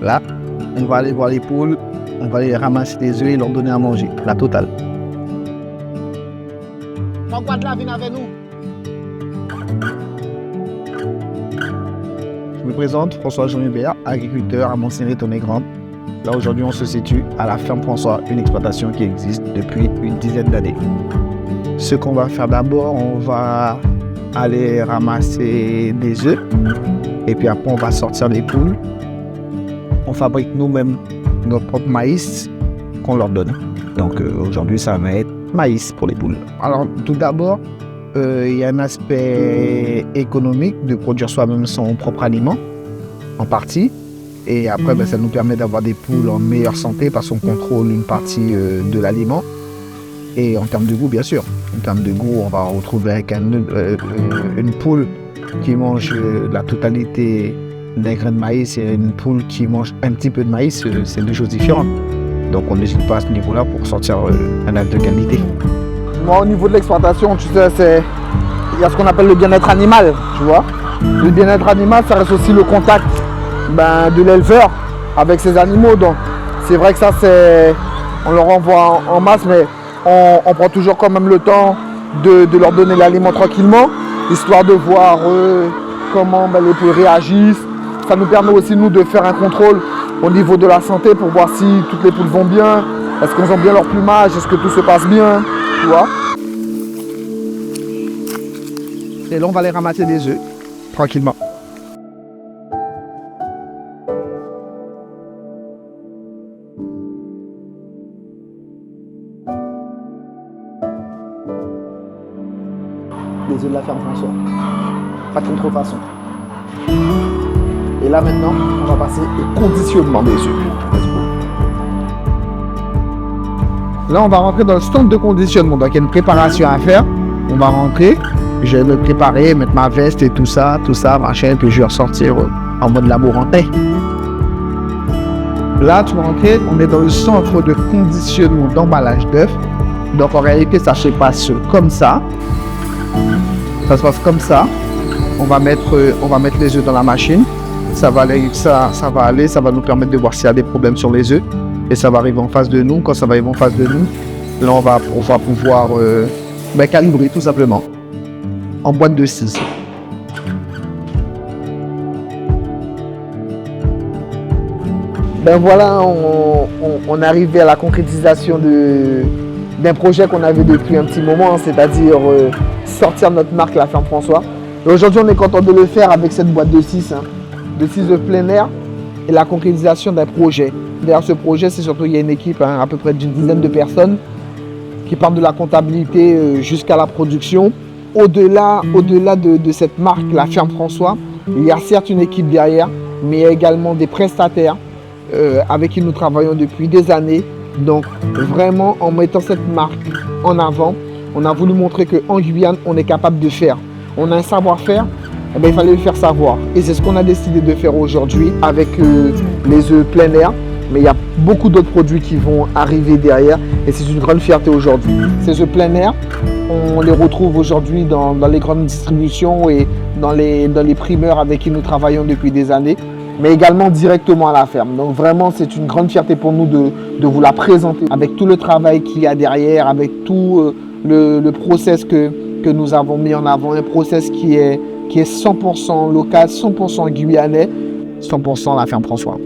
Là, on va aller voir les poules, on va aller ramasser des œufs et leur donner à manger, la totale. Pourquoi de la vigne avec nous? Je me présente, François-Jean Hubert, agriculteur à Montserrat-Tonnet-Grande. Là, aujourd'hui, on se situe à la ferme François, une exploitation qui existe depuis une dizaine d'années. Ce qu'on va faire d'abord, on va aller ramasser des œufs et puis après, on va sortir les poules. On fabrique nous-mêmes notre propre maïs qu'on leur donne. Donc aujourd'hui, ça va être maïs pour les poules. Alors, tout d'abord, il y a un aspect économique de produire soi-même son propre aliment, en partie. Et après, ça nous permet d'avoir des poules en meilleure santé parce qu'on contrôle une partie de l'aliment. Et en termes de goût, bien sûr. En termes de goût, on va retrouver avec une poule qui mange la totalité des grains de maïs et une poule qui mange un petit peu de maïs. C'est deux choses différentes. Donc on n'hésite pas à ce niveau-là pour sortir un acte de qualité. Moi, au niveau de l'exploitation, tu sais, il y a ce qu'on appelle le bien-être animal, tu vois. Le bien-être animal, ça reste aussi le contact de l'éleveur avec ses animaux. Donc c'est vrai que ça, on leur envoie en masse, mais on prend toujours quand même le temps de leur donner l'aliment tranquillement, histoire de voir comment les poules réagissent. Ça nous permet aussi, nous, de faire un contrôle au niveau de la santé pour voir si toutes les poules vont bien, est-ce qu'elles ont bien leur plumage, est-ce que tout se passe bien, tu vois. Et là, on va aller ramasser des œufs, tranquillement. Les œufs de la ferme François. Pas de contrefaçon. Et là maintenant, on va passer au conditionnement des œufs. Là, on va rentrer dans le stand de conditionnement. Donc, il y a une préparation à faire. On va rentrer. Je vais me préparer, mettre ma veste et tout ça, machin. Puis je vais ressortir en mode laborantin. Là, tu vas rentrer. On est dans le centre de conditionnement d'emballage d'œufs. Donc, en réalité, ça se passe comme ça. Ça se passe comme ça. On va mettre les œufs dans la machine. Ça va aller, ça va nous permettre de voir s'il y a des problèmes sur les œufs. Et ça va arriver en face de nous. Quand ça va arriver en face de nous, là, on va pouvoir calibrer tout simplement. En boîte de 6. Voilà, on est arrivé à la concrétisation d'un projet qu'on avait depuis un petit moment, c'est-à-dire sortir notre marque La Ferme François. Et aujourd'hui, on est content de le faire avec cette boîte de 6, de 6 œufs plein air et la concrétisation d'un projet. Derrière ce projet, c'est surtout, il y a une équipe à peu près d'une dizaine de personnes qui partent de la comptabilité jusqu'à la production. Au-delà de cette marque, La Ferme François, il y a certes une équipe derrière, mais il y a également des prestataires avec qui nous travaillons depuis des années. Donc vraiment, en mettant cette marque en avant, on a voulu montrer qu'en Guyane, on est capable de faire. On a un savoir-faire, il fallait le faire savoir. Et c'est ce qu'on a décidé de faire aujourd'hui avec les œufs plein air. Mais il y a beaucoup d'autres produits qui vont arriver derrière et c'est une grande fierté aujourd'hui. Ces œufs plein air, on les retrouve aujourd'hui dans les grandes distributions et dans les primeurs avec qui nous travaillons depuis des années, mais également directement à la ferme. Donc vraiment, c'est une grande fierté pour nous de vous la présenter avec tout le travail qu'il y a derrière, avec tout le process que nous avons mis en avant, un process qui est 100% local, 100% guyanais, 100% La Ferme François.